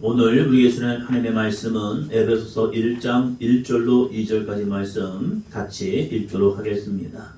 오늘 우리에게 주는 하나님의 말씀은 에베소서 1장 1절로 2절까지 말씀 같이 읽도록 하겠습니다.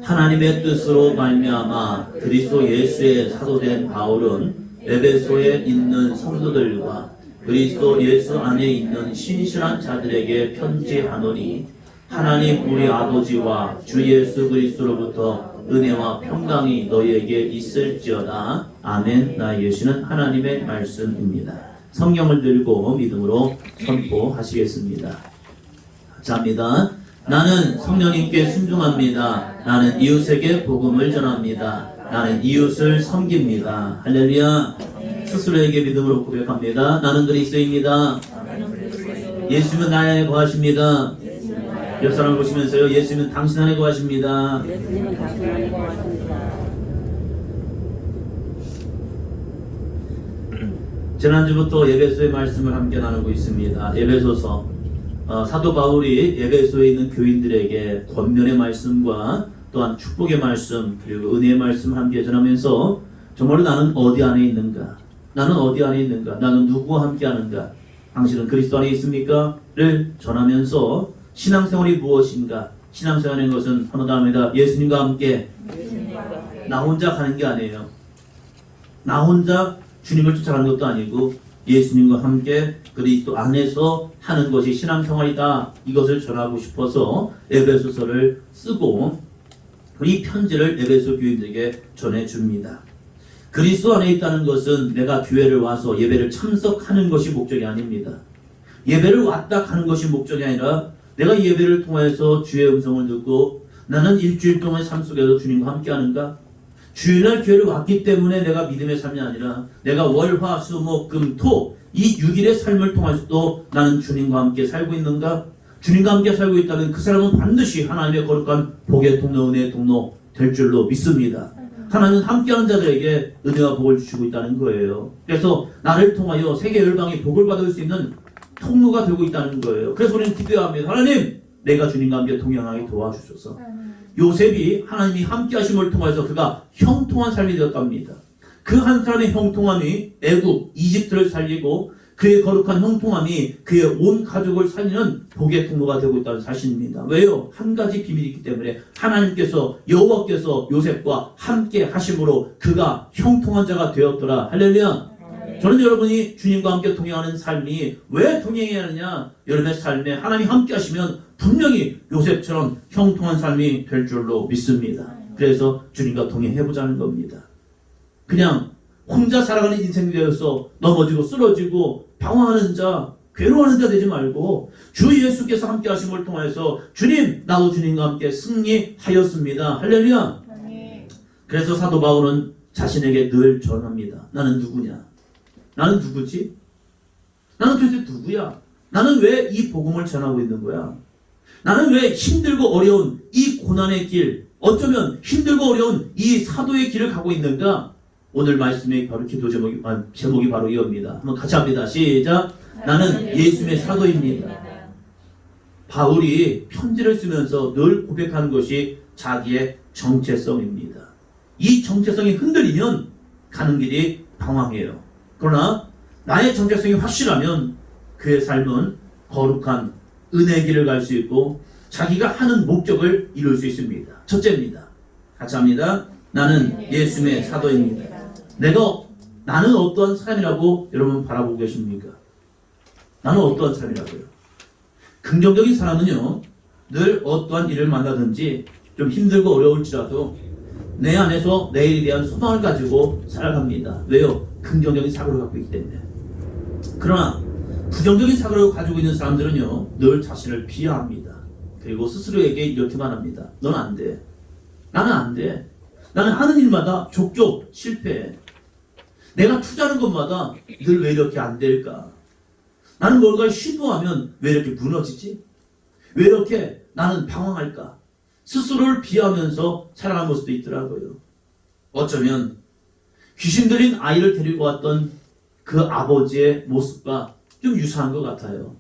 하나님의 뜻으로 말미암아 그리스도 예수의 사도된 바울은 에베소에 있는 성도들과 그리스도 예수 안에 있는 신실한 자들에게 편지하노니 하나님 우리 아버지와 주 예수 그리스도로부터 은혜와 평강이 너희에게 있을지어다. 아멘. 나 예수는 하나님의 말씀입니다. 성경을 들고 믿음으로 선포하시겠습니다. 자입니다. 나는 성령님께 순종합니다. 나는 이웃에게 복음을 전합니다. 나는 이웃을 섬깁니다. 할렐루야. 스스로에게 믿음으로 고백합니다. 나는 그리스도입니다. 예수님은 나에 안에 거하십니다. 옆 사람을 보시면서요. 예수님은 당신 안에 거하십니다. 지난주부터 에베소의 말씀을 함께 나누고 있습니다. 에베소서 사도 바울이 에베소에 있는 교인들에게 권면의 말씀과 또한 축복의 말씀 그리고 은혜의 말씀을 함께 전하면서 정말로 나는 어디 안에 있는가? 나는 어디 안에 있는가? 나는 누구와 함께 하는가? 당신은 그리스도 안에 있습니까? 를 전하면서 신앙생활이 무엇인가? 신앙생활인 것은 하나도 아닙니다. 예수님과 함께 나 혼자 가는 게 아니에요. 나 혼자 주님을 쫓아가는 것도 아니고 예수님과 함께 그리스도 안에서 하는 것이 신앙생활이다. 이것을 전하고 싶어서 에베소서를 쓰고 이 편지를 에베소 교인들에게 전해줍니다. 그리스도 안에 있다는 것은 내가 교회를 와서 예배를 참석하는 것이 목적이 아닙니다. 예배를 왔다 가는 것이 목적이 아니라 내가 예배를 통해서 주의 음성을 듣고 나는 일주일 동안 삶 속에서 주님과 함께 하는가? 주일날 교회를 왔기 때문에 내가 믿음의 삶이 아니라 내가 월, 화, 수, 목, 금, 토 이 6일의 삶을 통해서도 나는 주님과 함께 살고 있는가? 주님과 함께 살고 있다면 그 사람은 반드시 하나님의 거룩한 복의 통로, 은혜의 통로 될 줄로 믿습니다. 하나님은 함께하는 자들에게 은혜와 복을 주시고 있다는 거예요. 그래서 나를 통하여 세계 열방이 복을 받을 수 있는 통로가 되고 있다는 거예요. 그래서 우리는 기도합니다. 하나님, 내가 주님과 함께 동행하게 도와주소서. 요셉이 하나님이 함께 하심을 통해서 그가 형통한 삶이 되었답니다. 그 한 사람의 형통함이 애굽, 이집트를 살리고 그의 거룩한 형통함이 그의 온 가족을 살리는 복의 통로가 되고 있다는 사실입니다. 왜요? 한 가지 비밀이 있기 때문에 하나님께서 여호와께서 요셉과 함께 하심으로 그가 형통한 자가 되었더라. 할렐루야. 저는 여러분이 주님과 함께 동행하는 삶이 왜 동행해야 하느냐? 여러분의 삶에 하나님이 함께 하시면 분명히 요셉처럼 형통한 삶이 될 줄로 믿습니다. 그래서 주님과 동행해보자는 겁니다. 그냥 혼자 살아가는 인생이 되어서 넘어지고 쓰러지고 방황하는 자, 괴로워하는 자 되지 말고 주 예수께서 함께 하심을 통해서 주님, 나도 주님과 함께 승리하였습니다. 할렐루야. 그래서 사도 바울은 자신에게 늘 전합니다. 나는 누구냐? 나는 누구지? 나는 도대체 누구야? 나는 왜 이 복음을 전하고 있는 거야? 나는 왜 힘들고 어려운 이 고난의 길, 어쩌면 힘들고 어려운 이 사도의 길을 가고 있는가? 오늘 말씀의 바로 기도 제목이 바로 이겁니다. 한번 같이 합니다. 시작. 나는 예수님의 사도입니다. 바울이 편지를 쓰면서 늘 고백하는 것이 자기의 정체성입니다. 이 정체성이 흔들리면 가는 길이 방황해요. 그러나 나의 정체성이 확실하면 그의 삶은 거룩한 은혜의 길을 갈 수 있고 자기가 하는 목적을 이룰 수 있습니다. 첫째입니다. 같이 합니다. 나는 예수님의 사도입니다. 나는 어떠한 사람이라고 여러분 바라보고 계십니까? 나는 어떠한 사람이라고요? 긍정적인 사람은요, 늘 어떠한 일을 만나든지 좀 힘들고 어려울지라도 내 안에서 내일에 대한 소망을 가지고 살아갑니다. 왜요? 긍정적인 사고를 갖고 있기 때문에. 그러나 부정적인 사고를 가지고 있는 사람들은요, 늘 자신을 비하합니다. 그리고 스스로에게 이렇게 말합니다. 넌 안 돼. 나는 안 돼. 나는 하는 일마다 족족 실패해. 내가 투자하는 것마다 늘 왜 이렇게 안 될까? 나는 뭔가를 시도하면 왜 이렇게 무너지지? 왜 이렇게 나는 방황할까? 스스로를 비하하면서 살아가는 모습도 있더라고요. 어쩌면 귀신 들린 아이를 데리고 왔던 그 아버지의 모습과 좀 유사한 것 같아요.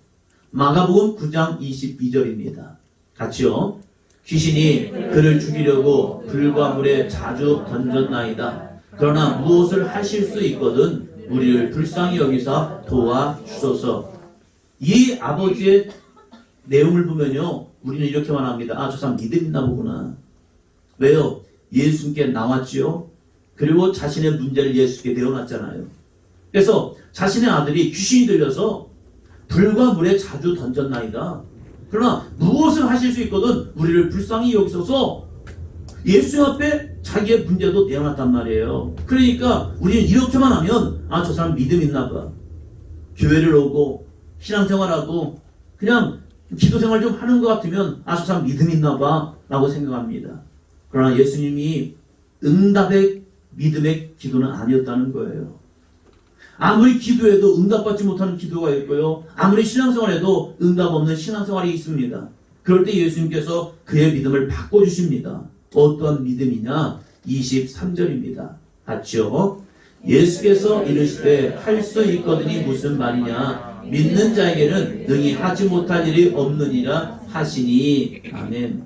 마가복음 9장 22절입니다. 같이요. 귀신이 그를 죽이려고 불과 물에 자주 던졌나이다. 그러나 무엇을 하실 수 있거든 우리를 불쌍히 여기사 도와주소서. 이 아버지의 내용을 보면요, 우리는 이렇게만 합니다. 아, 저 사람 믿음 있나 보구나. 왜요? 예수님께 나왔지요. 그리고 자신의 문제를 예수께 내어놨잖아요. 그래서 자신의 아들이 귀신이 들려서 불과 물에 자주 던졌나이다. 그러나 무엇을 하실 수 있거든 우리를 불쌍히 여기소서. 예수 앞에 자기의 문제도 내어놨단 말이에요. 그러니까 우리는 이렇게만 하면 아, 저 사람 믿음 있나 봐. 교회를 오고 신앙생활하고 그냥 기도생활 좀 하는 것 같으면 아, 저 사람 믿음 있나 봐 라고 생각합니다. 그러나 예수님이 응답의 믿음의 기도는 아니었다는 거예요. 아무리 기도해도 응답받지 못하는 기도가 있고요, 아무리 신앙생활해도 응답 없는 신앙생활이 있습니다. 그럴 때 예수님께서 그의 믿음을 바꿔주십니다. 어떤 믿음이냐? 23절입니다. 같이요. 예수께서 이르시되 할 수 있거든이 무슨 말이냐? 믿는 자에게는 능히 하지 못할 일이 없느니라 하시니. 아멘.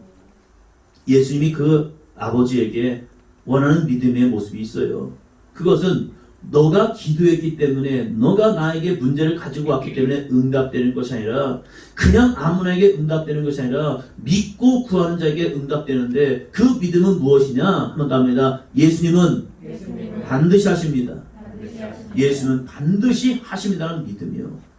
예수님이 그 아버지에게 원하는 믿음의 모습이 있어요. 그것은 너가 기도했기 때문에, 너가 나에게 문제를 가지고 왔기 때문에 응답되는 것이 아니라, 그냥 아무나에게 응답되는 것이 아니라 믿고 구하는 자에게 응답되는데, 그 믿음은 무엇이냐? 한번 답니다. 예수님은 반드시 하십니다. 예수는 반드시 하십니다라는 믿음이요.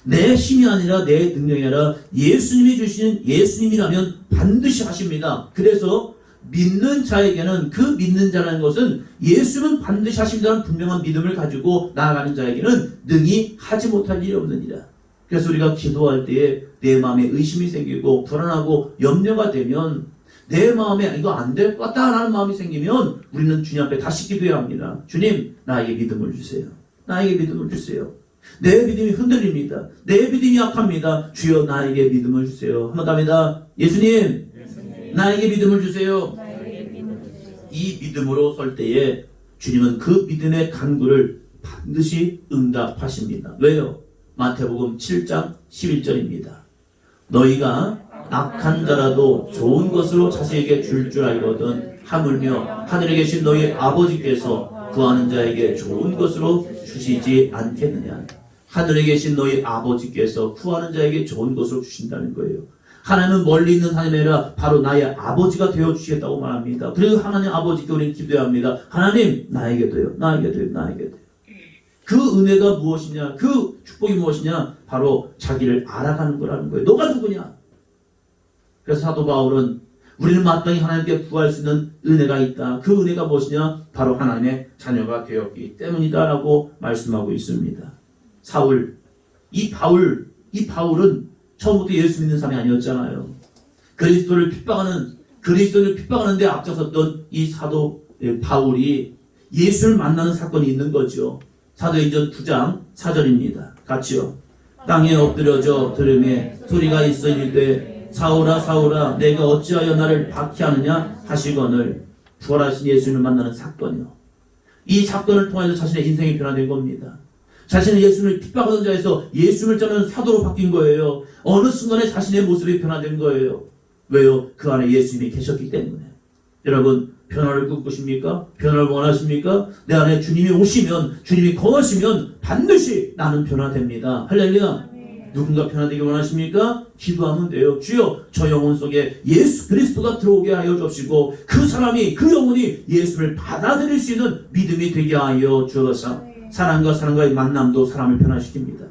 내 힘이 아니라 내 능력이 아니라 예수님이 주시는, 예수님이라면 반드시 하십니다. 그래서 믿는 자에게는, 그 믿는 자라는 것은 예수는 반드시 하신다는 분명한 믿음을 가지고 나아가는 자에게는 능히 하지 못할 일이 없느니라. 그래서 우리가 기도할 때에 내 마음에 의심이 생기고 불안하고 염려가 되면, 내 마음에 이거 안 될 것 같다 라는 마음이 생기면 우리는 주님 앞에 다시 기도해야 합니다. 주님, 나에게 믿음을 주세요. 나에게 믿음을 주세요. 내 믿음이 흔들립니다. 내 믿음이 약합니다. 주여, 나에게 믿음을 주세요. 한번 답니다. 예수님, 나에게 믿음을 주세요. 이 믿음으로 설 때에 주님은 그 믿음의 간구를 반드시 응답하십니다. 왜요? 마태복음 7장 11절입니다. 너희가 악한 자라도 좋은 것으로 자식에게 줄 줄 알거든 하물며 하늘에 계신 너희 아버지께서 구하는 자에게 좋은 것으로 주시지 않겠느냐. 하늘에 계신 너희 아버지께서 구하는 자에게 좋은 것으로 주신다는 거예요. 하나님은 멀리 있는 하나님이 아니라 바로 나의 아버지가 되어주시겠다고 말합니다. 그리고 하나님 아버지께 우리는 기도해야 합니다. 하나님, 나에게 돼요. 나에게 돼요. 나에게 돼요. 그 은혜가 무엇이냐? 그 축복이 무엇이냐? 바로 자기를 알아가는 거라는 거예요. 너가 누구냐? 그래서 사도 바울은 우리는 마땅히 하나님께 구할 수 있는 은혜가 있다. 그 은혜가 무엇이냐? 바로 하나님의 자녀가 되었기 때문이다 라고 말씀하고 있습니다. 사울, 이 바울은 처음부터 예수 믿는 사람이 아니었잖아요. 그리스도를 핍박하는데 앞장섰던 이 사도 바울이 예수를 만나는 사건이 있는 거죠. 사도행전 9장 4절입니다. 같이요. 땅에 엎드려져 들음에 소리가 있어 이르되 사울아 사울아 내가 어찌하여 나를 박해하느냐 하시거늘. 부활하신 예수를 만나는 사건이요. 이 사건을 통해서 자신의 인생이 변화된 겁니다. 자신은 예수를 핍박하던 자에서 예수를 짜는 사도로 바뀐 거예요. 어느 순간에 자신의 모습이 변화된 거예요. 왜요? 그 안에 예수님이 계셨기 때문에. 여러분, 변화를 꿈꾸십니까? 변화를 원하십니까? 내 안에 주님이 오시면, 주님이 거하시면 반드시 나는 변화됩니다. 할렐루야. 누군가 변화되기 원하십니까? 기도하면 돼요. 주여, 저 영혼 속에 예수 그리스도가 들어오게 하여 주시고 그 사람이, 그 영혼이 예수를 받아들일 수 있는 믿음이 되게 하여 주어서. 사람과 사람과의 만남도 사람을 변화시킵니다.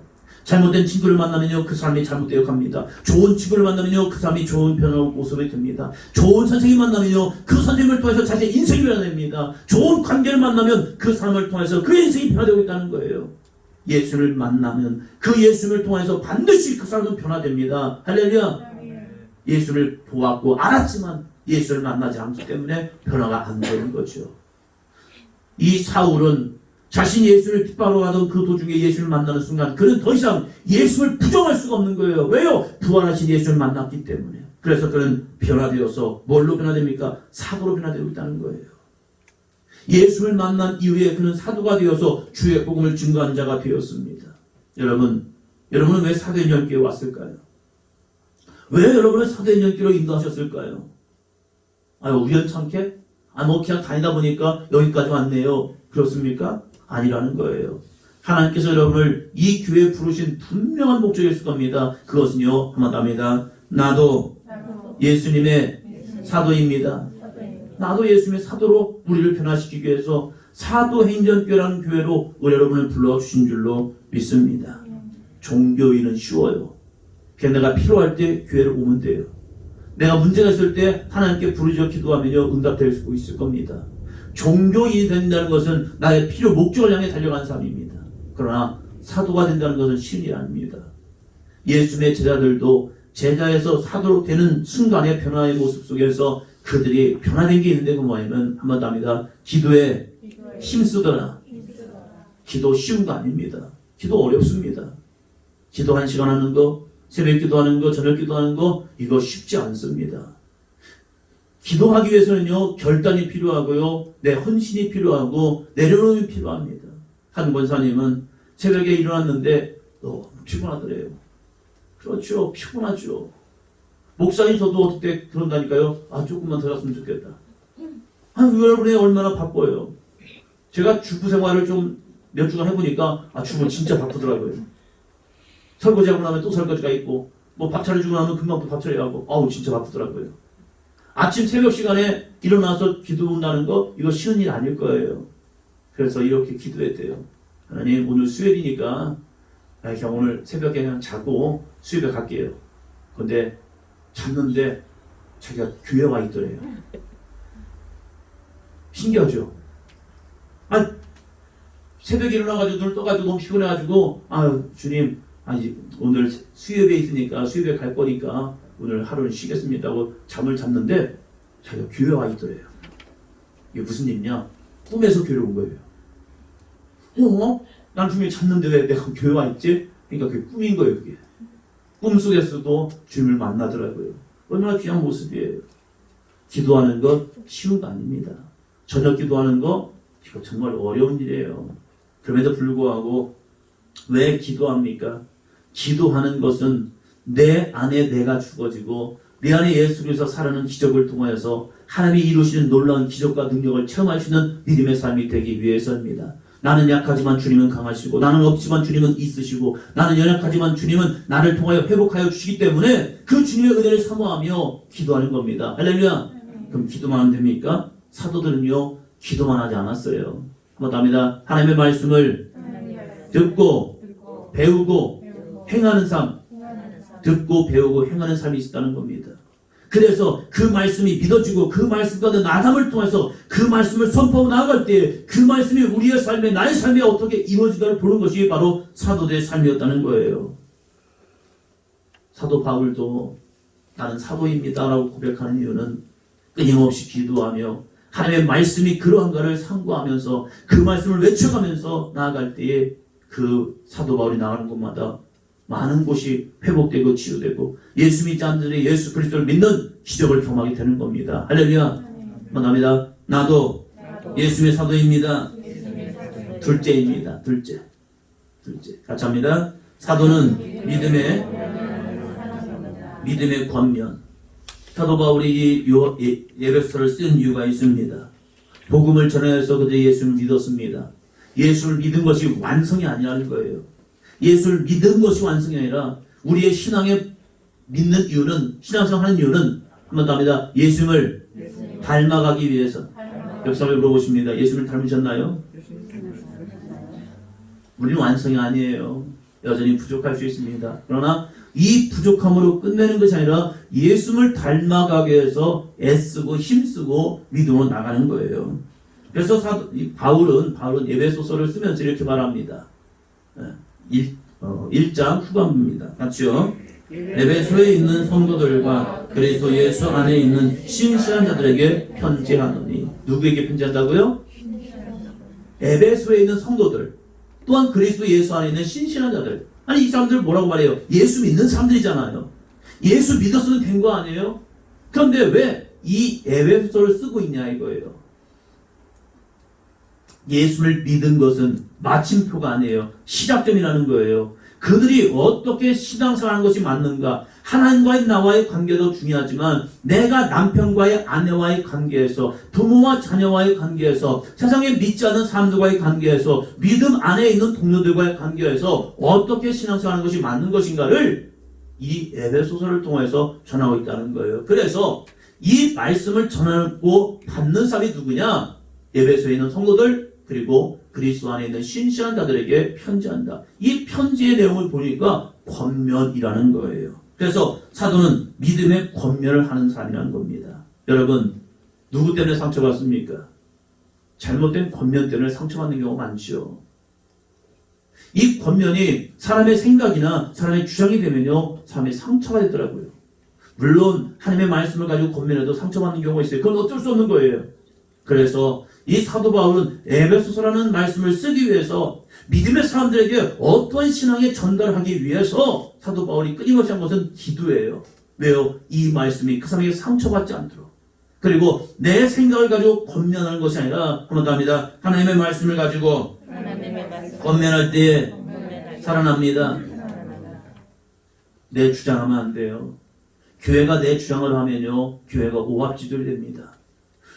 잘못된 친구를 만나면요, 그 사람이 잘못되어 갑니다. 좋은 친구를 만나면요, 그 사람이 좋은 변화의 모습이 됩니다. 좋은 선생님 만나면요, 그 선생님을 통해서 자신의 인생이 변화됩니다. 좋은 관계를 만나면 그 사람을 통해서 그 인생이 변화되고 있다는 거예요. 예수를 만나면 그 예수를 통해서 반드시 그 사람은 변화됩니다. 할렐루야. 예수를 보았고 알았지만 예수를 만나지 않기 때문에 변화가 안 되는 거죠. 이 사울은 자신이 예수를 핍박하러 가던 그 도중에 예수를 만나는 순간 그는 더 이상 예수를 부정할 수가 없는 거예요. 왜요? 부활하신 예수를 만났기 때문에. 그래서 그는 변화되어서 뭘로 변화됩니까? 사도로 변화되고 있다는 거예요. 예수를 만난 이후에 그는 사도가 되어서 주의 복음을 증거하는 자가 되었습니다. 여러분은 왜 사도의 연기에 왔을까요? 왜 여러분은 사도의 연기로 인도하셨을까요? 우연찮게? 그냥 다니다 보니까 여기까지 왔네요. 그렇습니까? 아니라는 거예요. 하나님께서 여러분을 이 교회에 부르신 분명한 목적이 있을 겁니다. 그것은요, 한마디 합니다. 나도 예수님의 사도입니다. 나도 예수님의 사도로 우리를 변화시키기 위해서 사도행전교회라는 교회로 여러분을 불러주신 줄로 믿습니다. 종교인은 쉬워요. 그냥 내가 필요할 때 교회를 오면 돼요. 내가 문제가 있을 때 하나님께 부르짖어 기도하면요, 응답될 수 있을 겁니다. 종교인이 된다는 것은 나의 필요 목적을 향해 달려가는 삶입니다. 그러나 사도가 된다는 것은 쉬운 일이 아닙니다. 예수님의 제자들도 제자에서 사도로 되는 순간의 변화의 모습 속에서 그들이 변화된 게 있는데 그 뭐냐면 한마디 합니다. 기도에 힘쓰더라. 기도 쉬운 거 아닙니다. 기도 어렵습니다. 기도 1시간 하는 거, 새벽 기도하는 거, 저녁 기도하는 거, 이거 쉽지 않습니다. 기도하기 위해서는요, 결단이 필요하고요, 내 헌신이 필요하고 내려놓음이 필요합니다. 한 권사님은 새벽에 일어났는데 너무 피곤하더래요. 그렇죠, 피곤하죠. 목사님 저도 어떻게 그런다니까요. 조금만 더 잤으면 좋겠다. 여러분이 얼마나 바빠요. 제가 주부 생활을 좀 몇 주간 해보니까 주부 진짜 바쁘더라고요. 설거지하고 나면 또 설거지가 있고, 뭐 밥 차려주고 나면 금방 또 밥 차려하고, 진짜 바쁘더라고요. 아침 새벽 시간에 일어나서 기도한다는 거, 이거 쉬운 일 아닐 거예요. 그래서 이렇게 기도했대요. 하나님, 오늘 수요일이니까 그냥 오늘 새벽에 그냥 자고 수요일에 갈게요. 근데 잤는데 자기가 교회 와 있더래요. 신기하죠? 새벽에 일어나가지고 눈을 떠가지고 너무 피곤해가지고 주님, 오늘 수요일에 있으니까 수요일에 갈 거니까 오늘 하루는 쉬겠습니다 하고 잠을 잤는데 자기가 교회 와 있더래요. 이게 무슨 일이냐? 꿈에서 교회 온 거예요. 난 분명히 잤는데 왜 내가 교회 와 있지? 그러니까 그게 꿈인 거예요. 그게. 꿈속에서도 주님을 만나더라고요. 얼마나 귀한 모습이에요. 기도하는 것 쉬운 거 아닙니다. 저녁 기도하는 거 이거 정말 어려운 일이에요. 그럼에도 불구하고 왜 기도합니까? 기도하는 것은 내 안에 내가 죽어지고 내 안에 예수 그리스도 살아는 기적을 통하여서 하나님이 이루시는 놀라운 기적과 능력을 체험할 수 있는 믿음의 삶이 되기 위해서입니다. 나는 약하지만 주님은 강하시고 나는 없지만 주님은 있으시고 나는 연약하지만 주님은 나를 통하여 회복하여 주시기 때문에 그 주님의 은혜를 사모하며 기도하는 겁니다. 할렐루야. 그럼 기도만 하면 됩니까? 사도들은요 기도만 하지 않았어요. 한번 답니다. 하나님의 말씀을 듣고 배우고 행하는 삶, 듣고 배우고 행하는 삶이 있었다는 겁니다. 그래서 그 말씀이 믿어지고 그 말씀 가운데 나감을 통해서 그 말씀을 선포하고 나아갈 때 그 말씀이 우리의 삶에 나의 삶에 어떻게 이루어지다를 보는 것이 바로 사도들의 삶이었다는 거예요. 사도 바울도 나는 사도입니다 라고 고백하는 이유는 끊임없이 기도하며 하나님의 말씀이 그러한가를 상고하면서 그 말씀을 외쳐가면서 나아갈 때에 그 사도 바울이 나가는 곳마다 많은 곳이 회복되고 치유되고 예수 믿지 않는 자들이 예수 그리스도를 믿는 기적을 경험하게 되는 겁니다. 할렐루야. 감사합니다. 나도 예수의 사도입니다. 둘째입니다. 둘째. 같이 합니다. 사도는 믿음의 권면. 사도 바울이 이 에베소서를 쓴 이유가 있습니다. 복음을 전해서 그들이 예수를 믿었습니다. 예수를 믿은 것이 완성이 아니라는 거예요. 예수를 믿은 것이 완성이 아니라 우리의 신앙에 믿는 이유는, 신앙생활 하는 이유는 한번 더 합니다. 예수님을 닮아가기 위해서. 옆 사람이 물어보십니다. 예수님을 닮으셨나요? 우리는 완성이 아니에요. 여전히 부족할 수 있습니다. 그러나 이 부족함으로 끝내는 것이 아니라 예수님을 닮아가기 위해서 애쓰고 힘쓰고 믿음으로 나가는 거예요. 그래서 바울은 에베소서를 쓰면서 이렇게 말합니다. 1장 후반부입니다. 같이요. 에베소에 있는 성도들과 그리스도 예수 안에 있는 신실한 자들에게 편지하노니. 누구에게 편지한다고요? 에베소에 있는 성도들 또한 그리스도 예수 안에 있는 신실한 자들. 아니 이 사람들 뭐라고 말해요? 예수 믿는 사람들이잖아요. 예수 믿었으면 된 거 아니에요? 그런데 왜 이 에베소서를 쓰고 있냐 이거예요. 예수를 믿은 것은 마침표가 아니에요. 시작점이라는 거예요. 그들이 어떻게 신앙생활하는 것이 맞는가? 하나님과의 나와의 관계도 중요하지만 내가 남편과의 아내와의 관계에서, 부모와 자녀와의 관계에서, 세상에 믿지 않는 사람들과의 관계에서, 믿음 안에 있는 동료들과의 관계에서 어떻게 신앙생활하는 것이 맞는 것인가를 이 에베소서를 통해서 전하고 있다는 거예요. 그래서 이 말씀을 전하고 받는 사람이 누구냐? 에베소에 있는 성도들, 그리고 그리스도 안에 있는 신실한 자들에게 편지한다. 이 편지의 내용을 보니까 권면이라는 거예요. 그래서 사도는 믿음의 권면을 하는 사람이라는 겁니다. 여러분, 누구 때문에 상처받습니까? 잘못된 권면 때문에 상처받는 경우가 많죠. 이 권면이 사람의 생각이나 사람의 주장이 되면요, 사람이 상처가 되더라고요. 물론 하나님의 말씀을 가지고 권면해도 상처받는 경우가 있어요. 그건 어쩔 수 없는 거예요. 그래서 이 사도 바울은 에베소서라는 말씀을 쓰기 위해서 믿음의 사람들에게 어떤 신앙에 전달하기 위해서 사도 바울이 끊임없이 한 것은 기도예요. 왜요? 이 말씀이 그 사람에게 상처받지 않도록. 그리고 내 생각을 가지고 권면하는 것이 아니라, 한번 더 합니다. 하나님의 말씀을 가지고 권면할 때 살아납니다. 내 주장하면 안 돼요. 교회가 내 주장을 하면요, 교회가 오합지졸이 됩니다.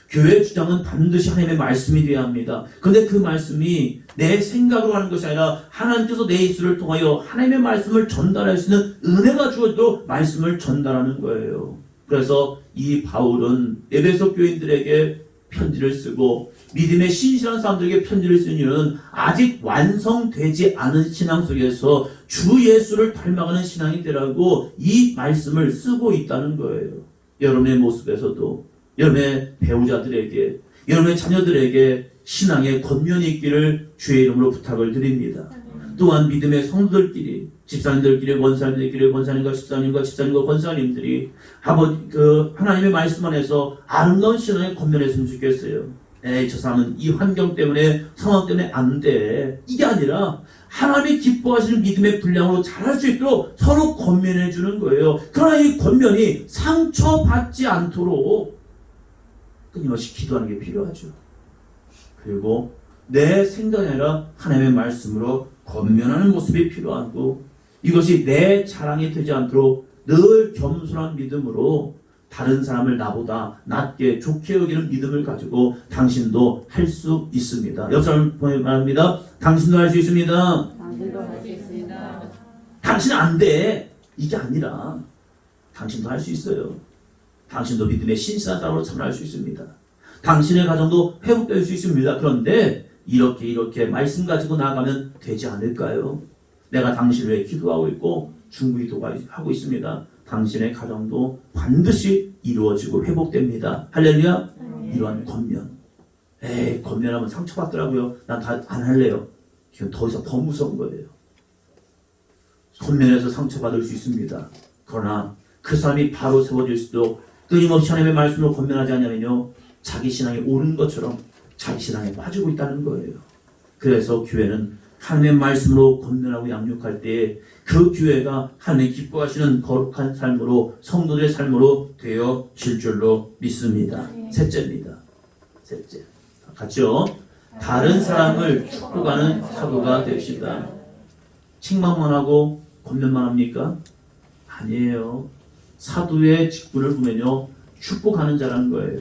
교회의 주장은 반드시 하나님의 말씀이 되어야 합니다. 그런데 그 말씀이 내 생각으로 하는 것이 아니라 하나님께서 내 입술을 통하여 하나님의 말씀을 전달할 수 있는 은혜가 주어도 말씀을 전달하는 거예요. 그래서 이 바울은 에베소 교인들에게 편지를 쓰고 믿음의 신실한 사람들에게 편지를 쓰는 이유는 아직 완성되지 않은 신앙 속에서 주 예수를 닮아가는 신앙이 되라고 이 말씀을 쓰고 있다는 거예요. 여러분의 모습에서도 여러분의 배우자들에게, 여러분의 자녀들에게 신앙의 권면이 있기를 주의 이름으로 부탁을 드립니다. 또한 믿음의 성도들끼리, 집사님들끼리, 권사님들끼리, 권사님과 집사님과 집사님과 권사님들이 하나님의 말씀 안에서 아름다운 신앙의 권면했으면 좋겠어요. 에이, 저 사람은 이 환경 때문에, 상황 때문에 안 돼. 이게 아니라 하나님이 기뻐하시는 믿음의 분량으로 잘할 수 있도록 서로 권면해 주는 거예요. 그러나 이 권면이 상처받지 않도록 끊임없이 기도하는 게 필요하죠. 그리고 내 생각이 아니라 하나님의 말씀으로 권면하는 모습이 필요하고, 이것이 내 자랑이 되지 않도록 늘 겸손한 믿음으로 다른 사람을 나보다 낮게 좋게 여기는 믿음을 가지고 당신도 할 수 있습니다. 옆 사람 말합니다. 당신도 할 수 있습니다. 당신도 할 수 있습니다. 당신은 안 돼. 이게 아니라 당신도 할 수 있어요. 당신도 믿음의 신실한 사람으로 참여할 수 있습니다. 당신의 가정도 회복될 수 있습니다. 그런데 이렇게 말씀 가지고 나아가면 되지 않을까요? 내가 당신을 위해 기도하고 있고 중보기 도와하고 있습니다. 당신의 가정도 반드시 이루어지고 회복됩니다. 할렐루야. 이러한 권면. 권면하면 상처받더라고요. 난 다 안 할래요. 이건 더 이상 더 무서운 거예요. 권면해서 상처받을 수 있습니다. 그러나 그 사람이 바로 세워질 수도 끊임없이 하나님의 말씀으로 권면하지 않으면요, 자기 신앙이 옳은 것처럼 자기 신앙에 빠지고 있다는 거예요. 그래서 교회는 하나님의 말씀으로 권면하고 양육할 때 그 교회가 하나님이 기뻐하시는 거룩한 삶으로, 성도들의 삶으로 되어질 줄로 믿습니다. 셋째입니다. 셋째. 같이요. 다른 사람을 축복하는 사도가 됩시다. 책망만 하고 권면만 합니까? 아니에요. 사도의 직분을 보면요, 축복하는 자라는 거예요.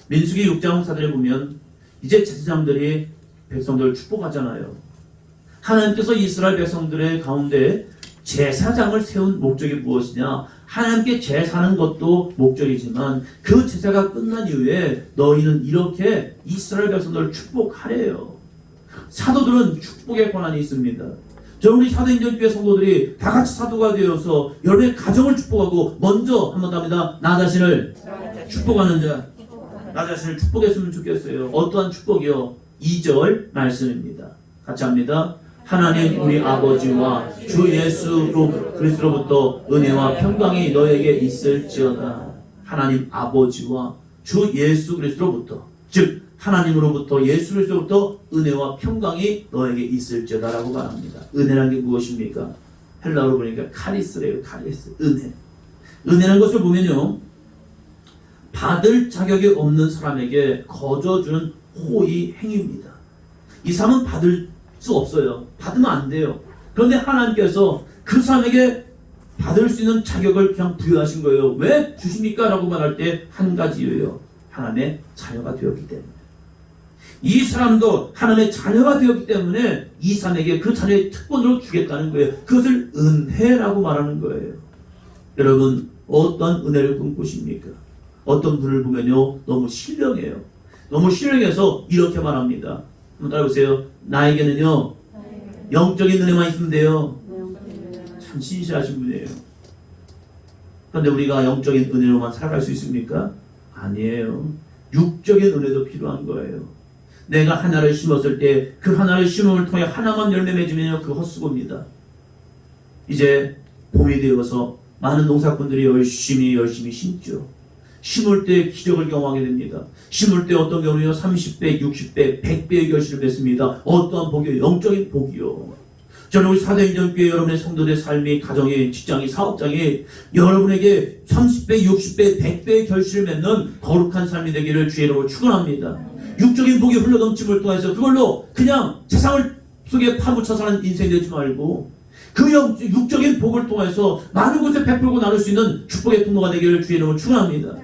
민수기 6장 사절에 보면 이제 제사장들이 백성들을 축복하잖아요. 하나님께서 이스라엘 백성들의 가운데 제사장을 세운 목적이 무엇이냐? 하나님께 제사하는 것도 목적이지만 그 제사가 끝난 이후에 너희는 이렇게 이스라엘 백성들을 축복하래요. 사도들은 축복의 권한이 있습니다. 우리 사도인전교회 성도들이 다 같이 사도가 되어서 여러분의 가정을 축복하고, 먼저 한번 합니다. 나 자신을 축복하는 자. 나 자신을 축복했으면 좋겠어요. 어떠한 축복이요? 2절 말씀입니다. 같이 합니다. 하나님 우리 아버지와 주 예수 그리스도로부터 은혜와 평강이 너에게 있을지어다. 하나님 아버지와 주 예수 그리스도로부터, 즉 하나님으로부터, 예수 그리스도로부터 은혜와 평강이 너에게 있을지어다 라고 말합니다. 은혜란 게 무엇입니까? 헬라어로 보니까 카리스래요. 카리스. 은혜. 은혜라는 것을 보면요, 받을 자격이 없는 사람에게 거저주는 호의 행위입니다. 이 사람은 받을 수 없어요. 받으면 안 돼요. 그런데 하나님께서 그 사람에게 받을 수 있는 자격을 그냥 부여하신 거예요. 왜 주십니까? 라고 말할 때 한 가지예요. 하나님의 자녀가 되었기 때문에. 이 사람도 하나님의 자녀가 되었기 때문에 이 사람에게 그 자녀의 특권으로 주겠다는 거예요. 그것을 은혜라고 말하는 거예요. 여러분, 어떤 은혜를 꿈꾸십니까? 어떤 분을 보면요, 너무 신령해요. 너무 신령해서 이렇게 말합니다. 한번 따라해보세요. 나에게는요, 영적인 은혜만 있으면 돼요. 참 신실하신 분이에요. 그런데 우리가 영적인 은혜로만 살아갈 수 있습니까? 아니에요. 육적인 은혜도 필요한 거예요. 내가 하나를 심었을 때 그 하나를 심음을 통해 하나만 열매 맺으면 그 헛수고입니다. 이제 봄이 되어서 많은 농사꾼들이 열심히 심죠. 심을 때 기적을 경험하게 됩니다. 심을 때 어떤 경우는요 30배, 60배, 100배의 결실을 맺습니다. 어떠한 복이요? 영적인 복이요. 저는 우리 사도행전교회 여러분의 성도들의 삶이, 가정이, 직장이, 사업장이 여러분에게 30배, 60배, 100배의 결실을 맺는 거룩한 삶이 되기를 주의 이름으로 축원합니다. 육적인 복이 흘러넘침을 통해서 그걸로 그냥 세상을 속에 파묻혀 사는 인생 되지 말고 그 육적인 복을 통해서 많은 곳에 베풀고 나눌 수 있는 축복의 통로가 되기를 주의 이름으로 축원합니다.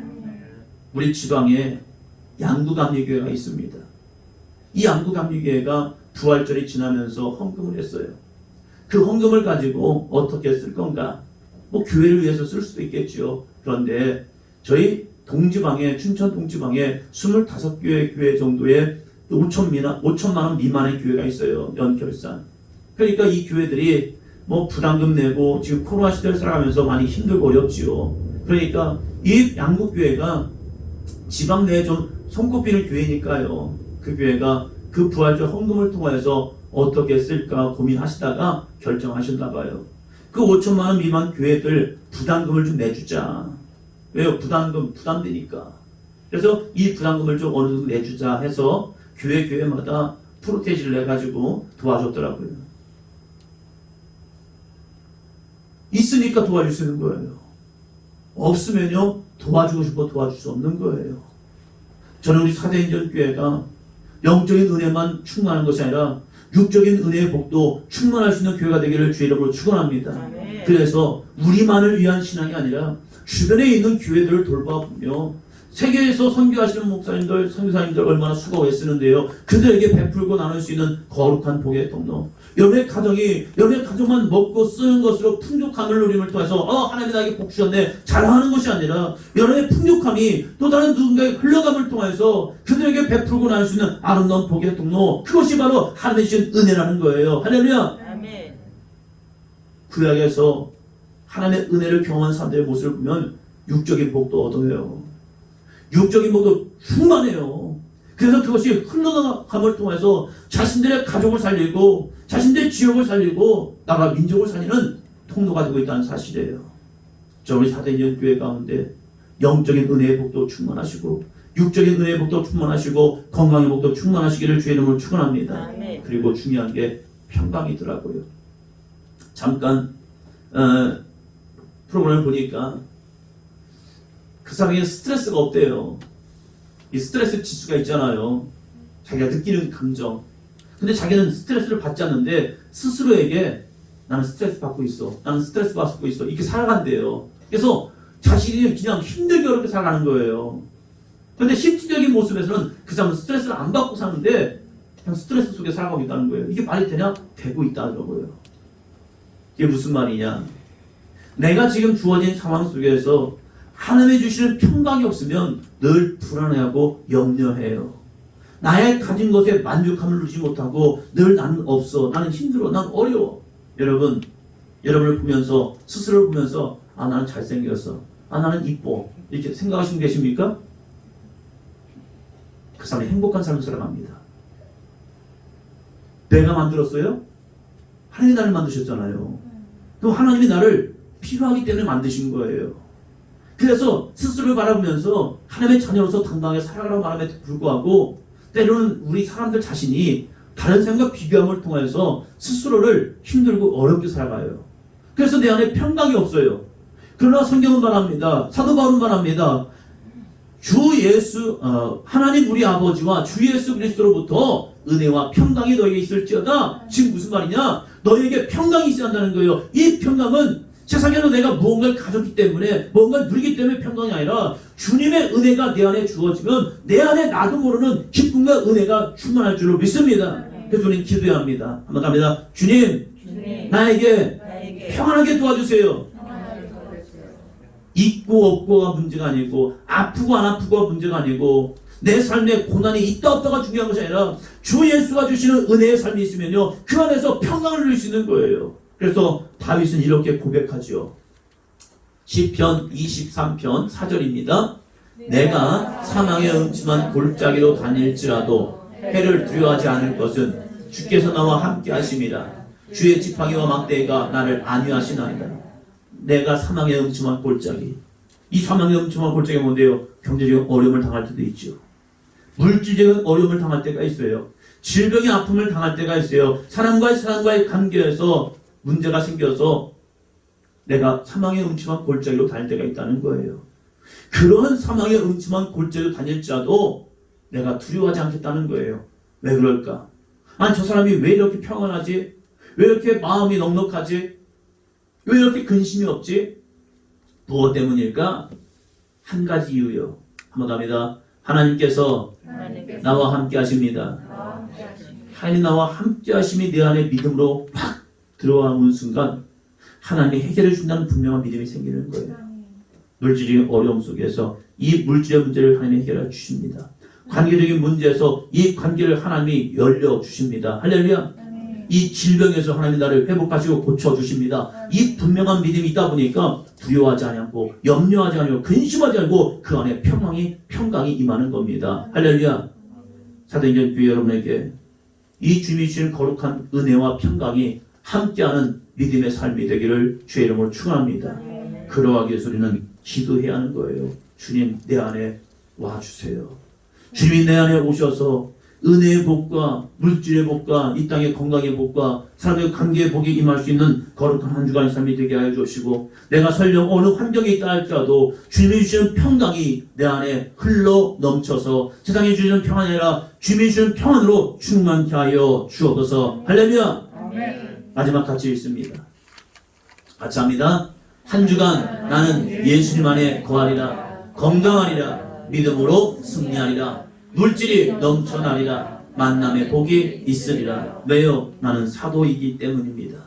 우리 지방에 양구감리교회가 있습니다. 이 양구감리교회가 부활절이 지나면서 헌금을 했어요. 그 헌금을 가지고 어떻게 쓸 건가? 뭐 교회를 위해서 쓸 수도 있겠죠. 그런데 저희 동지방에, 춘천 동지방에 25교회 교회 정도의 5천만 원 미만의 교회가 있어요. 연결산. 그러니까 이 교회들이 뭐 부담금 내고 지금 코로나 시대를 살아가면서 많이 힘들고 어렵지요. 그러니까 이 양국교회가 지방 내에 좀 손꼽히는 교회니까요. 그 교회가 그 부활절 헌금을 통해서 어떻게 쓸까 고민하시다가 결정하셨나 봐요. 그 5천만 원 미만 교회들 부담금을 좀 내주자. 왜요? 부담되니까. 그래서 이 부담금을 좀 어느 정도 내주자 해서 교회마다 프로테지를 내가지고 도와줬더라고요. 있으니까 도와줄 수 있는 거예요. 없으면요 도와주고 싶어 도와줄 수 없는 거예요. 저는 우리 사도행전교회가 영적인 은혜만 충만한 것이 아니라 육적인 은혜의 복도 충만할 수 있는 교회가 되기를 주의 이름으로 축원합니다. 그래서 우리만을 위한 신앙이 아니라 주변에 있는 교회들을 돌봐보며 세계에서 선교하시는 목사님들, 선교사님들 얼마나 수고하고 애쓰는데요. 그들에게 베풀고 나눌 수 있는 거룩한 복의 통로. 여러분의 가정만 먹고 쓰는 것으로 풍족함을 누림을 통해서 하나님이 나에게 복 주셨네 자랑하는 것이 아니라 여러분의 풍족함이 또 다른 누군가의 흘러감을 통해서 그들에게 베풀고 나눌 수 있는 아름다운 복의 통로. 그것이 바로 하나님의 주신 은혜라는 거예요. 할렐루야. 아멘. 구약에서 하나님의 은혜를 경험한 사람들의 모습을 보면 육적인 복도 얻어요. 육적인 복도 충만해요. 그래서 그것이 흘러감을 통해서 자신들의 가족을 살리고 자신들의 지역을 살리고 나라 민족을 살리는 통로가 되고 있다는 사실이에요. 저 우리 사도행전교회 가운데 영적인 은혜의 복도 충만하시고 육적인 은혜의 복도 충만하시고 건강의 복도 충만하시기를 주의 이름으로 축원합니다. 그리고 중요한 게 평강이더라고요. 잠깐 프로그램을 보니까 그 사람에게 스트레스가 없대요. 이 스트레스 지수가 있잖아요. 자기가 느끼는 감정. 근데 자기는 스트레스를 받지 않는데 스스로에게 나는 스트레스 받고 있어. 나는 스트레스 받고 있어. 이렇게 살아간대요. 그래서 자신이 그냥 힘들게 어렵게 살아가는 거예요. 그런데 실질적인 모습에서는 그 사람은 스트레스를 안 받고 사는데 그냥 스트레스 속에 살아가고 있다는 거예요. 이게 말이 되냐? 되고 있다더라고요. 이게 무슨 말이냐? 내가 지금 주어진 상황 속에서 하나님이 주시는 평강이 없으면 늘 불안해하고 염려해요. 나의 가진 것에 만족함을 누리지 못하고 늘 나는 없어, 나는 힘들어, 난 어려워. 여러분을 보면서 스스로를 보면서 나는 잘생겼어, 나는 이뻐 이렇게 생각하시는 분 계십니까? 그 사람이 행복한 삶을 살아갑니다. 내가 만들었어요? 하나님이 나를 만드셨잖아요. 그럼 하나님이 나를 필요하기 때문에 만드신 거예요. 그래서 스스로를 바라보면서 하나님의 자녀로서 당당하게 살아가라고 말함에도 불구하고 때로는 우리 사람들 자신이 다른 사람과 비교함을 통해서 스스로를 힘들고 어렵게 살아가요. 그래서 내 안에 평강이 없어요. 그러나 성경은 말합니다. 사도 바울은 말합니다. 주 예수 하나님 우리 아버지와 주 예수 그리스도로부터 은혜와 평강이 너에게 있을지어다. 지금 무슨 말이냐? 너에게 평강이 있어야 한다는 거예요. 이 평강은 세상에서 내가 무언가를 가졌기 때문에 뭔가를 누리기 때문에 평강이 아니라 주님의 은혜가 내 안에 주어지면 내 안에 나도 모르는 기쁨과 은혜가 충만할 줄로 믿습니다. 그래서 우리는 기도해야 합니다. 한번 갑니다. 주님, 나에게 평안하게 도와주세요. 있고 없고가 문제가 아니고 아프고 안 아프고가 문제가 아니고 내 삶에 고난이 있다 없다가 중요한 것이 아니라 주 예수가 주시는 은혜의 삶이 있으면요 그 안에서 평강을 누릴 수 있는 거예요. 그래서 다윗은 이렇게 고백하죠. 시편 23편 4절입니다. 내가 사망의 음침한 골짜기로 다닐지라도 해를 두려워하지 않을 것은 주께서 나와 함께 하심이라. 주의 지팡이와 막대기가 나를 안위하시나이다. 내가 사망의 음침한 골짜기. 이 사망의 음침한 골짜기가 뭔데요? 경제적인 어려움을 당할 때도 있죠. 물질적인 어려움을 당할 때가 있어요. 질병의 아픔을 당할 때가 있어요. 사람과의 관계에서 문제가 생겨서 내가 사망의 음침한 골짜기로 다닐 때가 있다는 거예요. 그런 사망의 음침한 골짜기로 다닐지라도 내가 두려워하지 않겠다는 거예요. 왜 그럴까? 아니 저 사람이 왜 이렇게 평안하지? 왜 이렇게 마음이 넉넉하지? 왜 이렇게 근심이 없지? 무엇 때문일까? 한 가지 이유요. 한번 합니다. 하나님께서 나와 함께 하십니다. 하나님 나와 함께 하심이 내 안에 믿음으로 팍 들어오는 순간 하나님이 해결해 준다는 분명한 믿음이 생기는 거예요. 물질적인 어려움 속에서 이 물질의 문제를 하나님이 해결해 주십니다. 관계적인 문제에서 이 관계를 하나님이 열려 주십니다. 할렐루야. 이 질병에서 하나님이 나를 회복하시고 고쳐주십니다. 이 분명한 믿음이 있다 보니까 두려워하지 않고 염려하지 않고 근심하지 않고 그 안에 평강이 임하는 겁니다. 할렐루야. 사도행전 교회 여러분에게 이 주님이 주신 거룩한 은혜와 평강이 함께하는 믿음의 삶이 되기를 주의 이름으로 축원합니다. 그러하기 위해서 우리는 기도해야 하는 거예요. 주님 내 안에 와주세요. 주님이 내 안에 오셔서 은혜의 복과 물질의 복과 이 땅의 건강의 복과 사람의 관계의 복이 임할 수 있는 거룩한 한 주간의 삶이 되게 하여 주시고 내가 설령 어느 환경에 있다 할지라도 주님이 주시는 평강이 내 안에 흘러 넘쳐서 세상에 주시는 평안이 아니라 주님이 주시는 평안으로 충만케 하여 주옵소서. 할렐루야. 마지막 같이 읽습니다. 같이 합니다. 한 주간 나는 예수님 안에 거하리라. 건강하리라. 믿음으로 승리하리라. 물질이 넘쳐나리라. 만남의 복이 있으리라. 왜요? 나는 사도이기 때문입니다.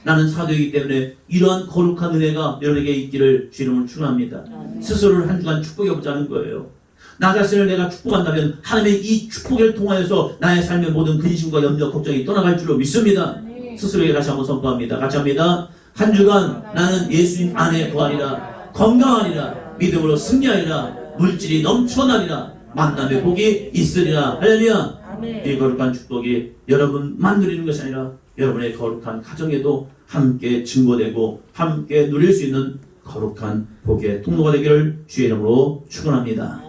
나는 사도이기 때문에 이러한 거룩한 은혜가 여러분에게 있기를 주 이름으로 축원합니다. 스스로를 한 주간 축복해보자는 거예요. 나 자신을 내가 축복한다면 하나님의 이 축복을 통하여서 나의 삶의 모든 근심과 염려, 걱정이 떠나갈 줄로 믿습니다. 스스로에게 다시 한번 선포합니다. 같이 합니다. 한 주간 나는 예수님 안에 거하리라. 건강하리라. 믿음으로 승리하리라. 물질이 넘쳐나리라. 만남의 복이 있으리라. 할렐루야. 이 거룩한 축복이 여러분만 누리는 것이 아니라 여러분의 거룩한 가정에도 함께 증거되고 함께 누릴 수 있는 거룩한 복의 통로가 되기를 주의 이름으로 축원합니다.